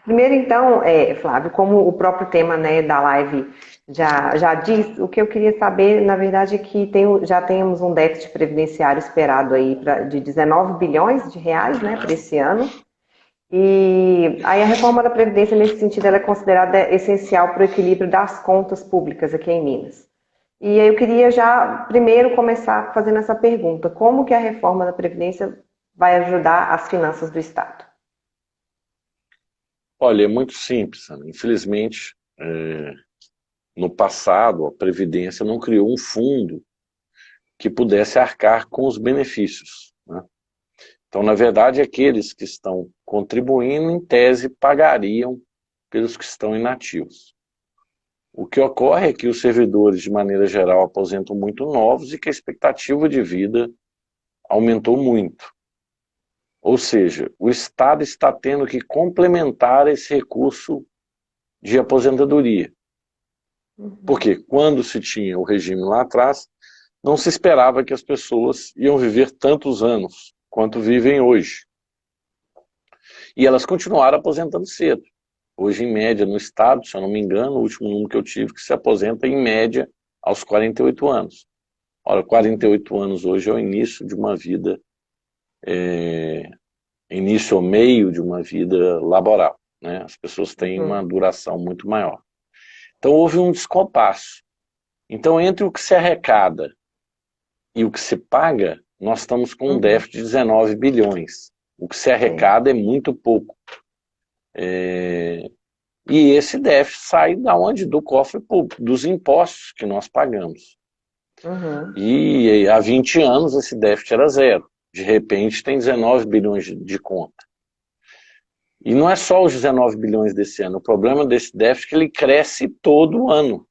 Primeiro, então, Flávio, como o próprio tema, né, da live já diz, o que eu queria saber, na verdade, é que já temos um déficit previdenciário esperado aí de 19 bilhões de reais, né, para esse ano. E aí a reforma da Previdência, nesse sentido, ela é considerada essencial para o equilíbrio das contas públicas aqui em Minas. E aí eu queria já, primeiro, começar fazendo essa pergunta. Como que a reforma da Previdência vai ajudar as finanças do Estado? Olha, é muito simples, Ana. Infelizmente, no passado, a Previdência não criou um fundo que pudesse arcar com os benefícios, né? Então, na verdade, aqueles que estão contribuindo, em tese, pagariam pelos que estão inativos. O que ocorre é que os servidores, de maneira geral, aposentam muito novos e que a expectativa de vida aumentou muito. Ou seja, o Estado está tendo que complementar esse recurso de aposentadoria. Porque quando se tinha o regime lá atrás, não se esperava que as pessoas iam viver tantos anos quanto vivem hoje. E elas continuaram aposentando cedo. Hoje, em média, no Estado, se eu não me engano, o último número que eu tive, que se aposenta em média aos 48 anos. Ora, 48 anos hoje é o início de uma vida, início ou meio de uma vida laboral, né? As pessoas têm uma Uhum, duração muito maior. Então houve um descompasso. Então, entre o que se arrecada e o que se paga, nós estamos com um uhum, déficit de 19 bilhões. O que se sim, arrecada é muito pouco. E esse déficit sai da onde? Do cofre público, dos impostos que nós pagamos. uhum, E há 20 anos esse déficit era zero. De repente tem 19 bilhões de conta. E não é só os 19 bilhões desse ano. O problema desse déficit é que ele cresce todo ano.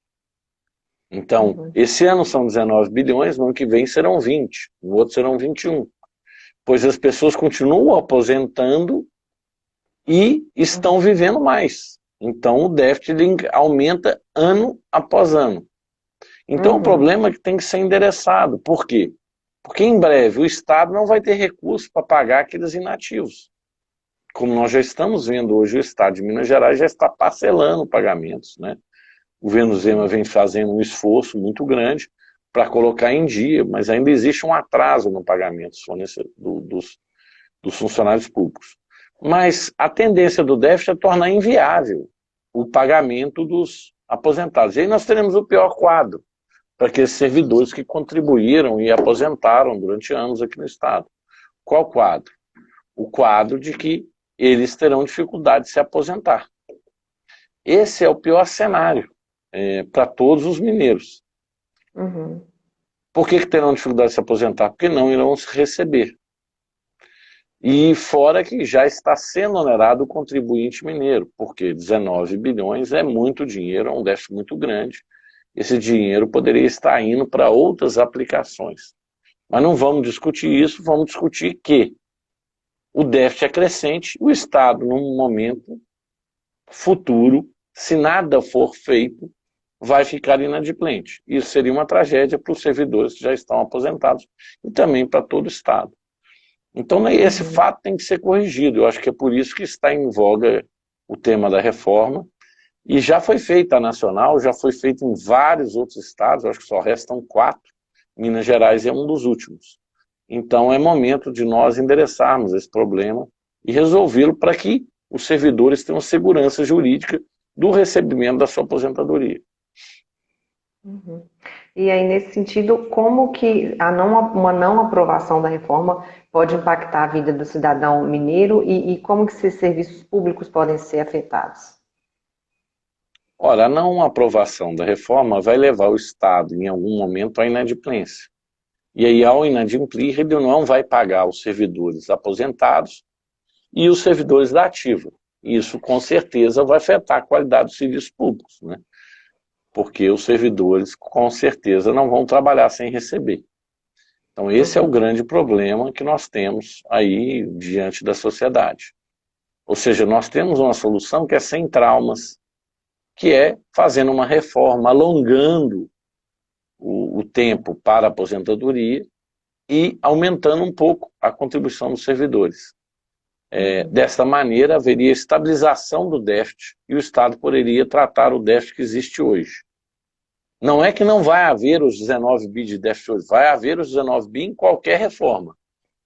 Então, uhum, esse ano são 19 bilhões, no ano que vem serão 20, no outro serão 21. Pois as pessoas continuam aposentando e estão uhum, vivendo mais. Então, o déficit aumenta ano após ano. Então, o uhum, problema é que tem que ser endereçado. Por quê? Porque em breve o Estado não vai ter recursos para pagar aqueles inativos. Como nós já estamos vendo hoje, o Estado de Minas Gerais já está parcelando pagamentos, né? O governo Zema sim, vem fazendo um esforço muito grande para colocar em dia, mas ainda existe um atraso no pagamento dos funcionários públicos. Mas a tendência do déficit é tornar inviável o pagamento dos aposentados. E aí nós teremos o pior quadro para aqueles servidores que contribuíram e aposentaram durante anos aqui no Estado. Qual quadro? O quadro de que eles terão dificuldade de se aposentar. Esse é o pior cenário para todos os mineiros. uhum, Por que terão dificuldade de se aposentar? Porque não irão se receber. E fora que já está sendo onerado o contribuinte mineiro, porque 19 bilhões é muito dinheiro, é um déficit muito grande. Esse dinheiro poderia estar indo para outras aplicações. Mas não vamos discutir isso, vamos discutir que o déficit é crescente, o Estado, num momento futuro, se nada for feito, vai ficar inadimplente. Isso seria uma tragédia para os servidores que já estão aposentados e também para todo o Estado. Então, né, esse uhum, fato tem que ser corrigido. Eu acho que é por isso que está em voga o tema da reforma. E já foi feita a nacional, já foi feita em vários outros estados, eu acho que só restam 4. Minas Gerais é um dos últimos. Então, é momento de nós endereçarmos esse problema e resolvê-lo para que os servidores tenham segurança jurídica do recebimento da sua aposentadoria. uhum. E aí, nesse sentido, como que uma não aprovação da reforma pode impactar a vida do cidadão mineiro e como que esses serviços públicos podem ser afetados? Ora, a não aprovação da reforma vai levar o Estado, em algum momento, à inadimplência. E aí, ao inadimplir, ele não vai pagar os servidores aposentados e os servidores da ativa. Isso, com certeza, vai afetar a qualidade dos serviços públicos, né? Porque os servidores, com certeza, não vão trabalhar sem receber. Então, esse é o Uhum, grande problema que nós temos aí diante da sociedade. Ou seja, nós temos uma solução que é sem traumas, que é fazendo uma reforma, alongando o tempo para a aposentadoria e aumentando um pouco a contribuição dos servidores. Desta maneira, haveria estabilização do déficit e o Estado poderia tratar o déficit que existe hoje. Não é que não vai haver os 19 bi de déficit hoje, vai haver os 19 bi em qualquer reforma.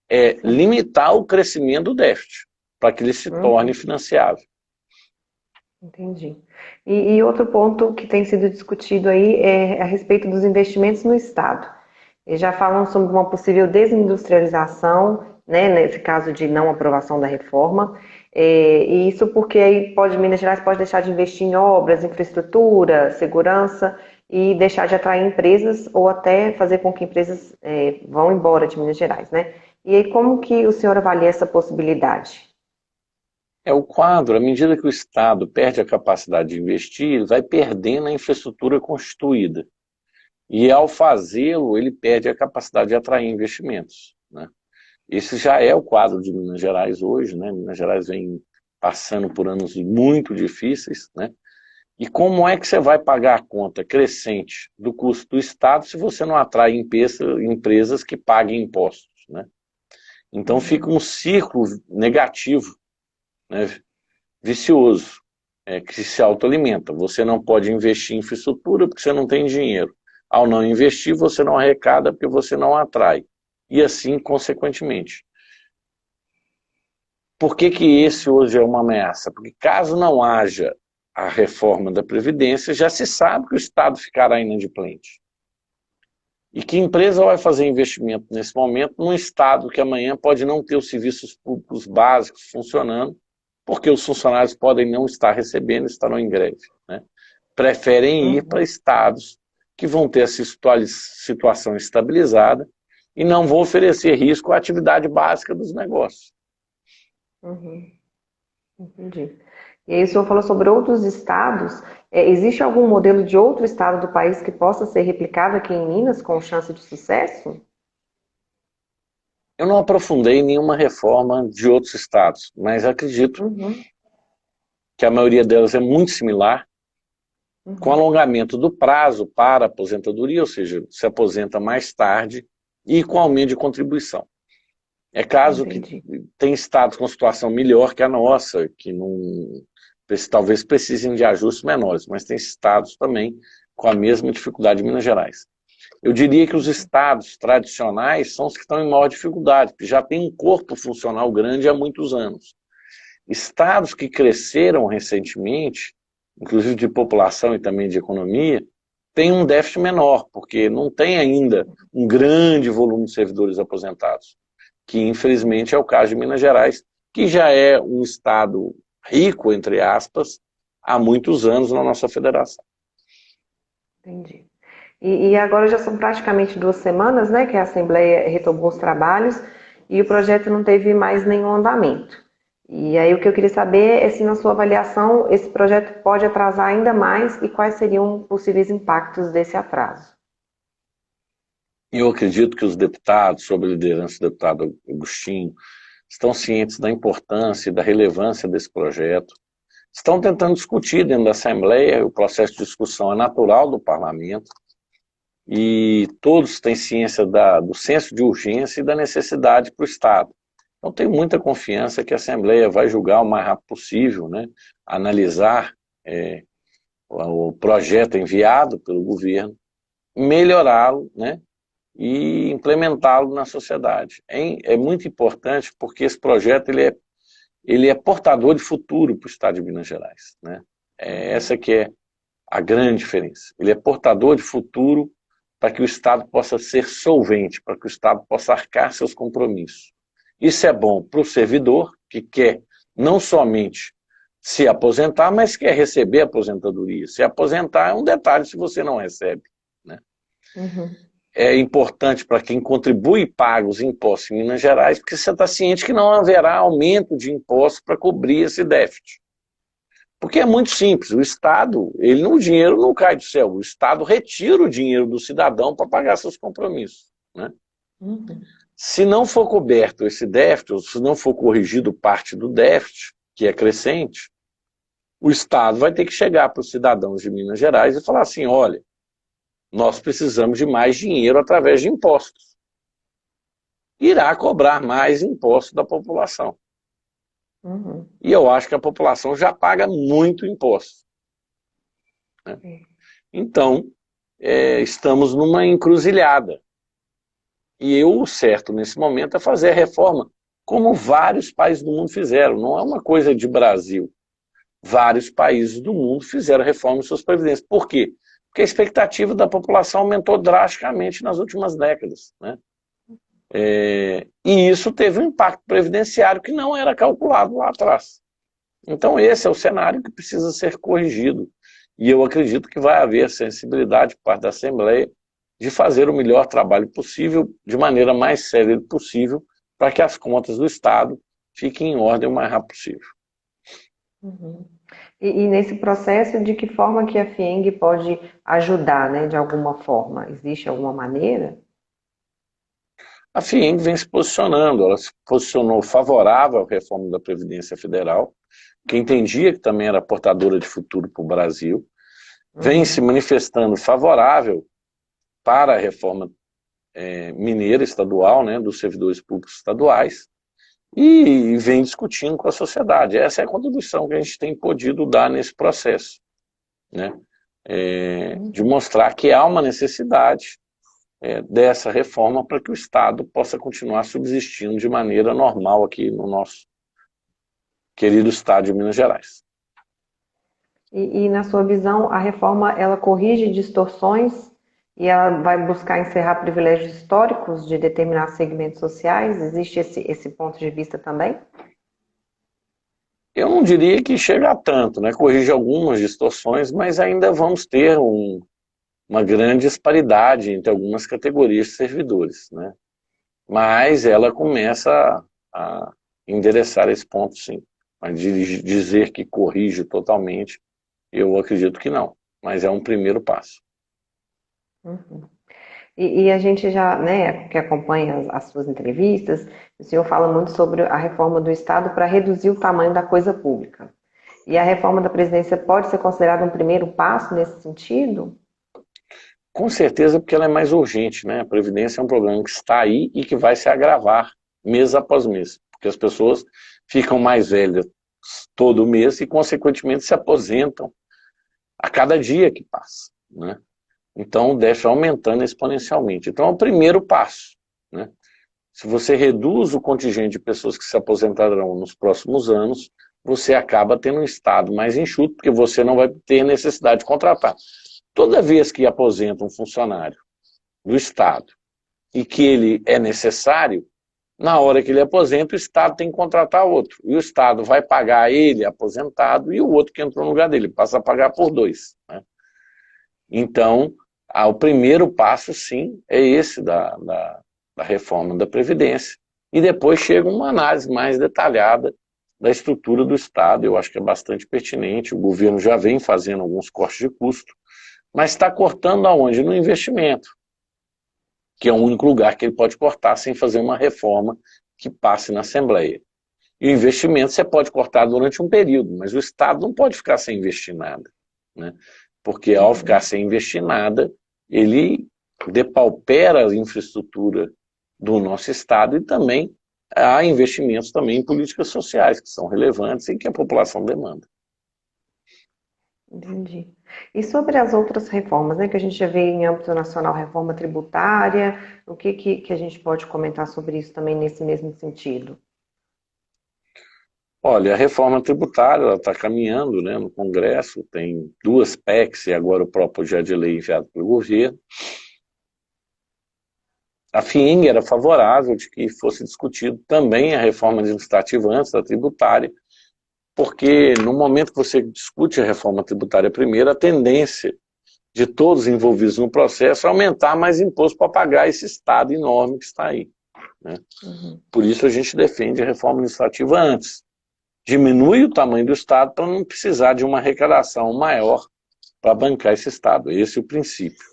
É limitar o crescimento do déficit, para que ele se torne financiável. Entendi. E outro ponto que tem sido discutido aí é a respeito dos investimentos no Estado. Eles já falam sobre uma possível desindustrialização, né, nesse caso de não aprovação da reforma, e isso porque aí Minas Gerais pode deixar de investir em obras, infraestrutura, segurança e deixar de atrair empresas ou até fazer com que empresas vão embora de Minas Gerais, né? E aí como que o senhor avalia essa possibilidade? O quadro, à medida que o Estado perde a capacidade de investir, ele vai perdendo a infraestrutura constituída. E ao fazê-lo, ele perde a capacidade de atrair investimentos, né? Esse já é o quadro de Minas Gerais hoje, né? Minas Gerais vem passando por anos muito difíceis, né? E como é que você vai pagar a conta crescente do custo do Estado se você não atrai empresas que paguem impostos, né? Então fica um círculo negativo, né? Vicioso, que se autoalimenta. Você não pode investir em infraestrutura porque você não tem dinheiro. Ao não investir, você não arrecada porque você não atrai. E assim, consequentemente. Por que esse hoje é uma ameaça? Porque caso não haja a reforma da Previdência, já se sabe que o Estado ficará inadimplente. E que empresa vai fazer investimento nesse momento num Estado que amanhã pode não ter os serviços públicos básicos funcionando, porque os funcionários podem não estar recebendo, estarão em greve, né? Preferem ir para estados que vão ter essa situação estabilizada e não vão oferecer risco à atividade básica dos negócios. Entendi. E aí o senhor falou sobre outros estados. Existe algum modelo de outro estado do país que possa ser replicado aqui em Minas com chance de sucesso? Eu não aprofundei nenhuma reforma de outros estados, mas acredito que a maioria delas é muito similar, com alongamento do prazo para a aposentadoria, ou seja, se aposenta mais tarde, e com aumento de contribuição. É caso que tem estados com situação melhor que a nossa, que não, talvez precisem de ajustes menores, mas tem estados também com a mesma dificuldade de Minas Gerais. Eu diria que os estados tradicionais são os que estão em maior dificuldade, porque já tem um corpo funcional grande há muitos anos. Estados que cresceram recentemente, inclusive de população e também de economia, têm um déficit menor, porque não tem ainda um grande volume de servidores aposentados, que infelizmente é o caso de Minas Gerais, que já é um estado rico, entre aspas, há muitos anos na nossa federação. Entendi. E agora já são praticamente 2 semanas, né, que a Assembleia retomou os trabalhos e o projeto não teve mais nenhum andamento. E aí o que eu queria saber é se na sua avaliação esse projeto pode atrasar ainda mais e quais seriam possíveis impactos desse atraso. Eu acredito que os deputados, sob a liderança do deputado Agostinho, estão cientes da importância e da relevância desse projeto, estão tentando discutir dentro da Assembleia, o processo de discussão é natural do parlamento, e todos têm ciência do senso de urgência e da necessidade para o Estado. Então tenho muita confiança que a Assembleia vai julgar o mais rápido possível, né, analisar o projeto enviado pelo governo, melhorá-lo, né, e implementá-lo na sociedade. É muito importante porque esse projeto ele é portador de futuro para o Estado de Minas Gerais, né? Essa que é a grande diferença. Ele é portador de futuro para que o Estado possa ser solvente, para que o Estado possa arcar seus compromissos. Isso é bom para o servidor, que quer não somente se aposentar, mas quer receber a aposentadoria. Se aposentar é um detalhe se você não recebe, né? É importante para quem contribui e paga os impostos em Minas Gerais, porque você está ciente que não haverá aumento de impostos para cobrir esse déficit. Porque é muito simples, o Estado, o dinheiro não cai do céu, o Estado retira o dinheiro do cidadão para pagar seus compromissos, né? Se não for coberto esse déficit, ou se não for corrigido parte do déficit, que é crescente, o Estado vai ter que chegar para os cidadãos de Minas Gerais e falar assim, olha, nós precisamos de mais dinheiro através de impostos. Irá cobrar mais impostos da população. Uhum. E eu acho que a população já paga muito imposto, né? Então, estamos numa encruzilhada. E o certo nesse momento é fazer a reforma como vários países do mundo fizeram. Não é uma coisa de Brasil. Vários países do mundo fizeram reforma em suas previdências. Por quê? Porque a expectativa da população aumentou drasticamente nas últimas décadas, né? E isso teve um impacto previdenciário que não era calculado lá atrás. Então esse é o cenário que precisa ser corrigido. E eu acredito que vai haver sensibilidade por parte da Assembleia de fazer o melhor trabalho possível, de maneira mais séria possível, para que as contas do Estado fiquem em ordem o mais rápido possível. Uhum. E nesse processo, de que forma que a FIENG pode ajudar, né, de alguma forma? Existe alguma maneira? A FIENG vem se posicionando, ela se posicionou favorável à reforma da Previdência Federal, que entendia que também era portadora de futuro para o Brasil, vem se Uhum. manifestando favorável para a reforma mineira estadual, né, dos servidores públicos estaduais, e vem discutindo com a sociedade. Essa é a contribuição que a gente tem podido dar nesse processo, né? De mostrar que há uma necessidade dessa reforma para que o Estado possa continuar subsistindo de maneira normal aqui no nosso querido Estado de Minas Gerais. E na sua visão, a reforma ela corrige distorções e ela vai buscar encerrar privilégios históricos de determinados segmentos sociais? Existe esse ponto de vista também? Eu não diria que chega a tanto, né? Corrige algumas distorções, mas ainda vamos ter uma grande disparidade entre algumas categorias de servidores, né? Mas ela começa a endereçar esse ponto, sim. Mas dizer que corrige totalmente, eu acredito que não. Mas é um primeiro passo. Uhum. E a gente já, né, que acompanha as suas entrevistas, o senhor fala muito sobre a reforma do Estado para reduzir o tamanho da coisa pública. E a reforma da presidência pode ser considerada um primeiro passo nesse sentido? Com certeza, porque ela é mais urgente, né? A Previdência é um problema que está aí e que vai se agravar mês após mês, porque as pessoas ficam mais velhas todo mês e, consequentemente, se aposentam a cada dia que passa, né? Então, deixa aumentando exponencialmente. Então, é o primeiro passo, né? Se você reduz o contingente de pessoas que se aposentarão nos próximos anos, você acaba tendo um Estado mais enxuto, porque você não vai ter necessidade de contratar. Toda vez que aposenta um funcionário do Estado e que ele é necessário, na hora que ele aposenta, o Estado tem que contratar outro. E o Estado vai pagar ele aposentado e o outro que entrou no lugar dele, passa a pagar por dois, né? Então, o primeiro passo, sim, é esse da reforma da Previdência. E depois chega uma análise mais detalhada da estrutura do Estado. Eu acho que é bastante pertinente. O governo já vem fazendo alguns cortes de custo, mas está cortando aonde? No investimento, que é o único lugar que ele pode cortar sem fazer uma reforma que passe na Assembleia. E o investimento você pode cortar durante um período, mas o Estado não pode ficar sem investir nada, né? Porque ao ficar sem investir nada, ele depaupera a infraestrutura do nosso Estado e também há investimentos também em políticas sociais, que são relevantes e que a população demanda. Entendi. E sobre as outras reformas, né, que a gente já vê em âmbito nacional, reforma tributária, o que a gente pode comentar sobre isso também nesse mesmo sentido? Olha, a reforma tributária está caminhando, né, no Congresso, tem duas PECs e agora o próprio projeto de lei enviado pelo governo. A FIENG era favorável de que fosse discutido também a reforma administrativa antes da tributária, porque no momento que você discute a reforma tributária primeiro, a tendência de todos envolvidos no processo é aumentar mais imposto para pagar esse Estado enorme que está aí, né? Uhum. Por isso a gente defende a reforma administrativa antes. Diminui o tamanho do Estado para não precisar de uma arrecadação maior para bancar esse Estado. Esse é o princípio.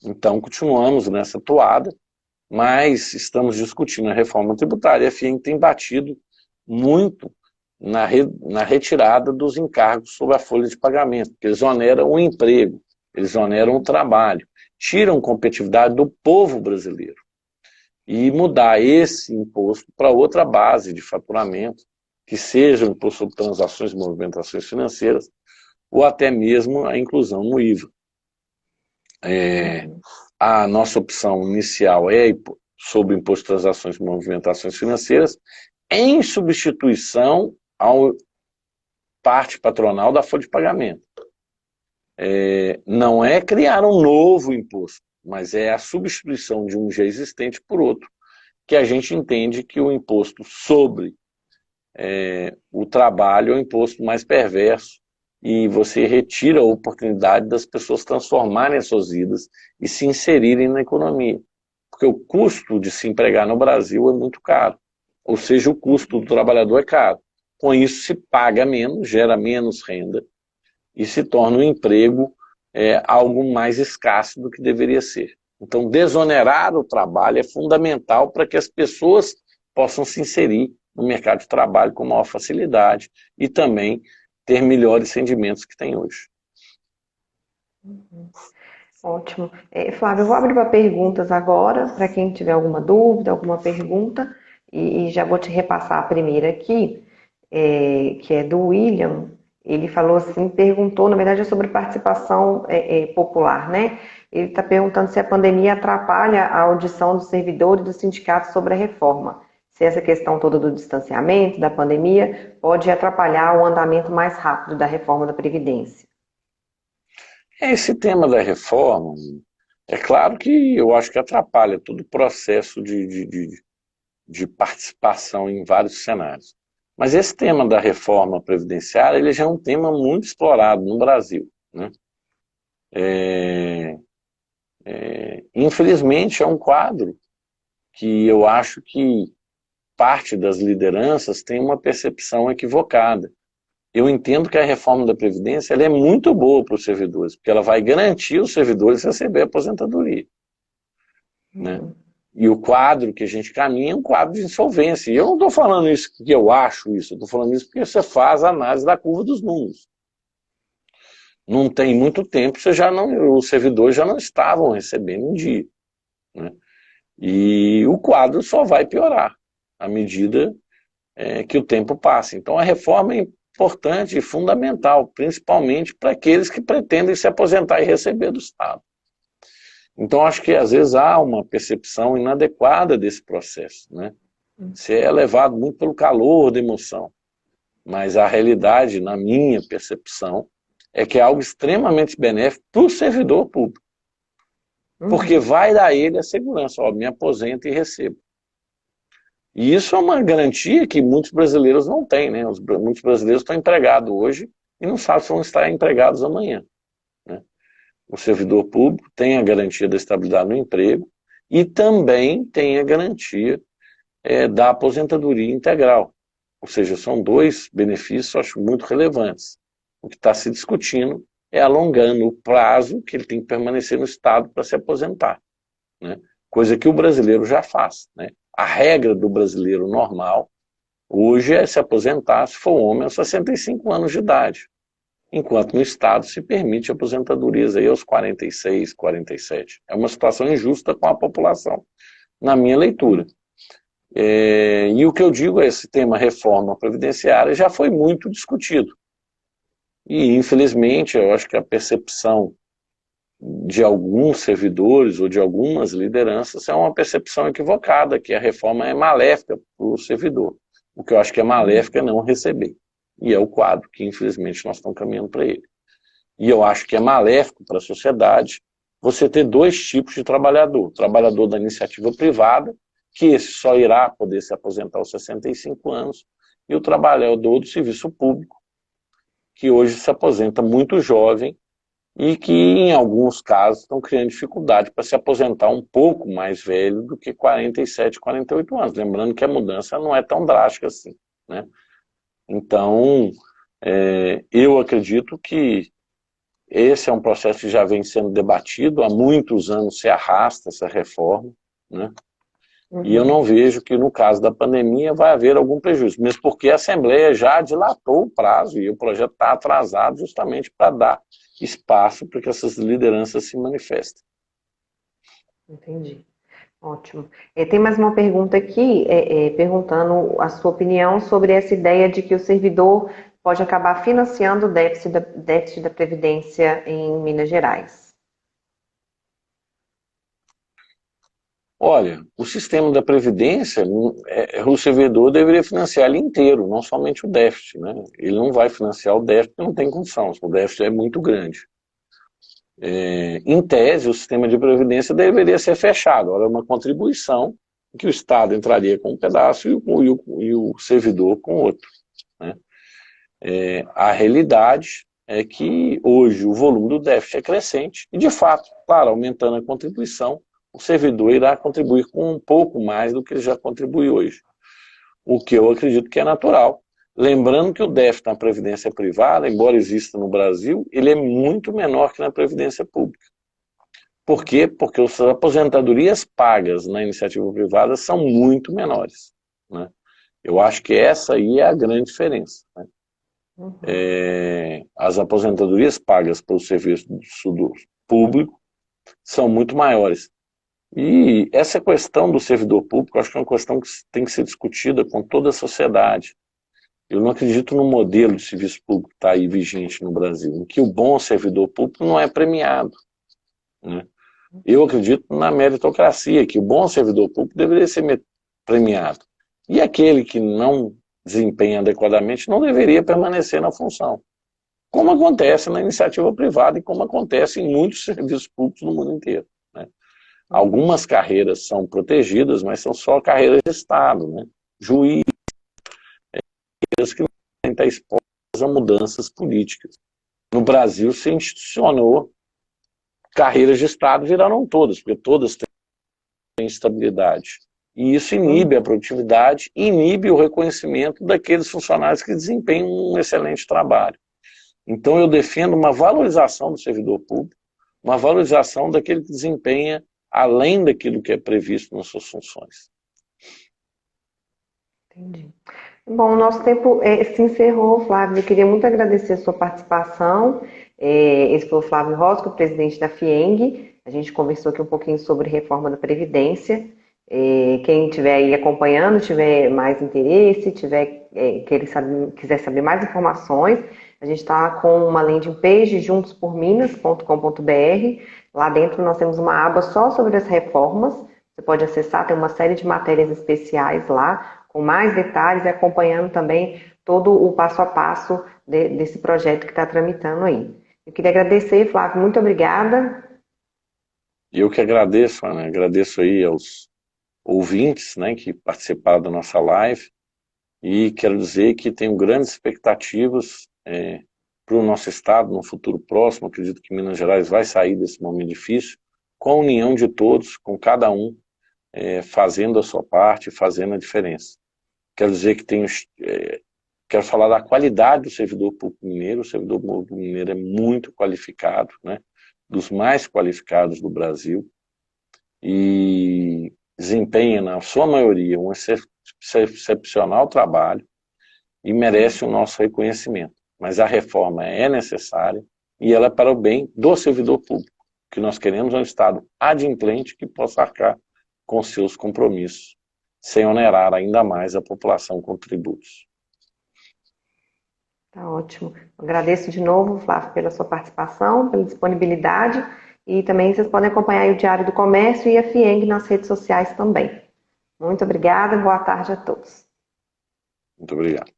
Então continuamos nessa toada, mas estamos discutindo a reforma tributária. A FIENG tem batido muito na retirada dos encargos sobre a folha de pagamento, porque eles oneram o emprego, eles oneram o trabalho, tiram competitividade do povo brasileiro. E mudar esse imposto para outra base de faturamento, que seja o imposto sobre transações e movimentações financeiras, ou até mesmo a inclusão no IVA. A nossa opção inicial é sobre o imposto de transações e movimentações financeiras, em substituição ao parte patronal da folha de pagamento. Não é criar um novo imposto, mas é a substituição de um já existente por outro, que a gente entende que o imposto sobre o trabalho é um imposto mais perverso, e você retira a oportunidade das pessoas transformarem as suas vidas e se inserirem na economia. Porque o custo de se empregar no Brasil é muito caro. Ou seja, o custo do trabalhador é caro. Com isso se paga menos, gera menos renda e se torna o emprego algo mais escasso do que deveria ser. Então, desonerar o trabalho é fundamental para que as pessoas possam se inserir no mercado de trabalho com maior facilidade e também ter melhores rendimentos que tem hoje. Ótimo. Flávio, eu vou abrir para perguntas agora, para quem tiver alguma dúvida, alguma pergunta, e já vou te repassar a primeira aqui, que é do William. Ele falou assim, perguntou, na verdade é sobre participação popular, né? Ele está perguntando se a pandemia atrapalha a audição dos servidores e dos sindicatos sobre a reforma. Se essa questão toda do distanciamento, da pandemia, pode atrapalhar o andamento mais rápido da reforma da Previdência. Esse tema da reforma, é claro que eu acho que atrapalha todo o processo de participação em vários cenários. Mas esse tema da reforma previdenciária, ele já é um tema muito explorado no Brasil, né? Infelizmente é um quadro que eu acho que parte das lideranças tem uma percepção equivocada. Eu entendo que a reforma da Previdência ela é muito boa para os servidores, porque ela vai garantir os servidores receber a aposentadoria, né? E o quadro que a gente caminha é um quadro de insolvência. E eu não estou falando isso porque eu acho isso, eu estou falando isso porque você faz a análise da curva dos números. Não tem muito tempo, os servidores já não estavam recebendo em dia, né? E o quadro só vai piorar à medida que o tempo passa. Então a reforma é importante e fundamental, principalmente para aqueles que pretendem se aposentar e receber do Estado. Então acho que às vezes há uma percepção inadequada desse processo, né? Você é levado muito pelo calor da emoção, mas a realidade, na minha percepção, é que é algo extremamente benéfico para o servidor público, porque vai dar a ele a segurança, ó, me aposento e recebo. E isso é uma garantia que muitos brasileiros não têm, né? Muitos brasileiros estão empregados hoje e não sabem se vão estar empregados amanhã, né? O servidor público tem a garantia da estabilidade no emprego e também tem a garantia da aposentadoria integral. Ou seja, são dois benefícios, eu acho, muito relevantes. O que está se discutindo é alongando o prazo que ele tem que permanecer no Estado para se aposentar, né? Coisa que o brasileiro já faz, né? A regra do brasileiro normal hoje é se aposentar, se for homem, aos 65 anos de idade, enquanto no Estado se permite aposentadorias aí aos 46, 47. É uma situação injusta com a população, na minha leitura. E o que eu digo é esse tema reforma previdenciária já foi muito discutido. E, infelizmente, eu acho que a percepção de alguns servidores ou de algumas lideranças é uma percepção equivocada, que a reforma é maléfica para o servidor. O que eu acho que é maléfico é não receber. E é o quadro que, infelizmente, nós estamos caminhando para ele. E eu acho que é maléfico para a sociedade você ter dois tipos de trabalhador. O trabalhador da iniciativa privada, que esse só irá poder se aposentar aos 65 anos, e o trabalhador do serviço público, que hoje se aposenta muito jovem e que, em alguns casos, estão criando dificuldade para se aposentar um pouco mais velho do que 47, 48 anos. Lembrando que a mudança não é tão drástica assim, né? Então, eu acredito que esse é um processo que já vem sendo debatido, há muitos anos se arrasta essa reforma, né? E eu não vejo que no caso da pandemia vai haver algum prejuízo, mesmo porque a Assembleia já dilatou o prazo e o projeto está atrasado justamente para dar espaço para que essas lideranças se manifestem. Entendi. Ótimo. Tem mais uma pergunta aqui, perguntando a sua opinião sobre essa ideia de que o servidor pode acabar financiando o déficit da Previdência em Minas Gerais. Olha, o sistema da Previdência, o servidor deveria financiar ele inteiro, não somente o déficit, né? Ele não vai financiar o déficit, não tem condição, o déficit é muito grande. Em tese, o sistema de previdência deveria ser fechado. Ora, é uma contribuição que o Estado entraria com um pedaço e o servidor com outro, né? A realidade é que hoje o volume do déficit é crescente e, de fato, claro, aumentando a contribuição, o servidor irá contribuir com um pouco mais do que ele já contribui hoje, o que eu acredito que é natural. Lembrando que o déficit na previdência privada, embora exista no Brasil, ele é muito menor que na previdência pública. Por quê? Porque as aposentadorias pagas na iniciativa privada são muito menores, né? Eu acho que essa aí é a grande diferença, né? As aposentadorias pagas pelo serviço do público são muito maiores. E essa questão do servidor público, eu acho que é uma questão que tem que ser discutida com toda a sociedade. Eu não acredito no modelo de serviço público que está aí vigente no Brasil, em que o bom servidor público não é premiado, né? Eu acredito na meritocracia, que o bom servidor público deveria ser premiado. E aquele que não desempenha adequadamente não deveria permanecer na função. Como acontece na iniciativa privada e como acontece em muitos serviços públicos no mundo inteiro, né? Algumas carreiras são protegidas, mas são só carreiras de Estado, né? Juízes que não têm que estar expostos a mudanças políticas. No Brasil se institucionou carreiras de Estado, viraram todas, porque todas têm estabilidade. E isso inibe a produtividade, inibe o reconhecimento daqueles funcionários que desempenham um excelente trabalho. Então eu defendo uma valorização do servidor público, uma valorização daquele que desempenha além daquilo que é previsto nas suas funções. Entendi. Bom, o nosso tempo se encerrou, Flávio. Eu queria muito agradecer a sua participação. Esse foi o Flávio Rosco, presidente da FIENG. A gente conversou aqui um pouquinho sobre reforma da Previdência. Quem estiver aí acompanhando, tiver mais interesse, quiser saber mais informações, a gente está com uma landing page, juntosporminas.com.br. Lá dentro nós temos uma aba só sobre as reformas. Você pode acessar, tem uma série de matérias especiais lá, com mais detalhes e acompanhando também todo o passo a passo desse projeto que está tramitando aí. Eu queria agradecer, Flávio, muito obrigada. Eu que agradeço, Ana, agradeço aí aos ouvintes, né, que participaram da nossa live, e quero dizer que tenho grandes expectativas para o nosso estado no futuro próximo. Acredito que Minas Gerais vai sair desse momento difícil, com a união de todos, com cada um fazendo a sua parte, fazendo a diferença. Quero dizer que quero falar da qualidade do servidor público mineiro. O servidor público mineiro é muito qualificado, né, dos mais qualificados do Brasil, e desempenha, na sua maioria, um excepcional trabalho e merece o nosso reconhecimento. Mas a reforma é necessária e ela é para o bem do servidor público, que nós queremos um Estado adimplente que possa arcar com seus compromissos, sem onerar ainda mais a população com tributos. Tá ótimo. Agradeço de novo, Flávio, pela sua participação, pela disponibilidade, e também vocês podem acompanhar o Diário do Comércio e a FIENG nas redes sociais também. Muito obrigada, boa tarde a todos. Muito obrigado.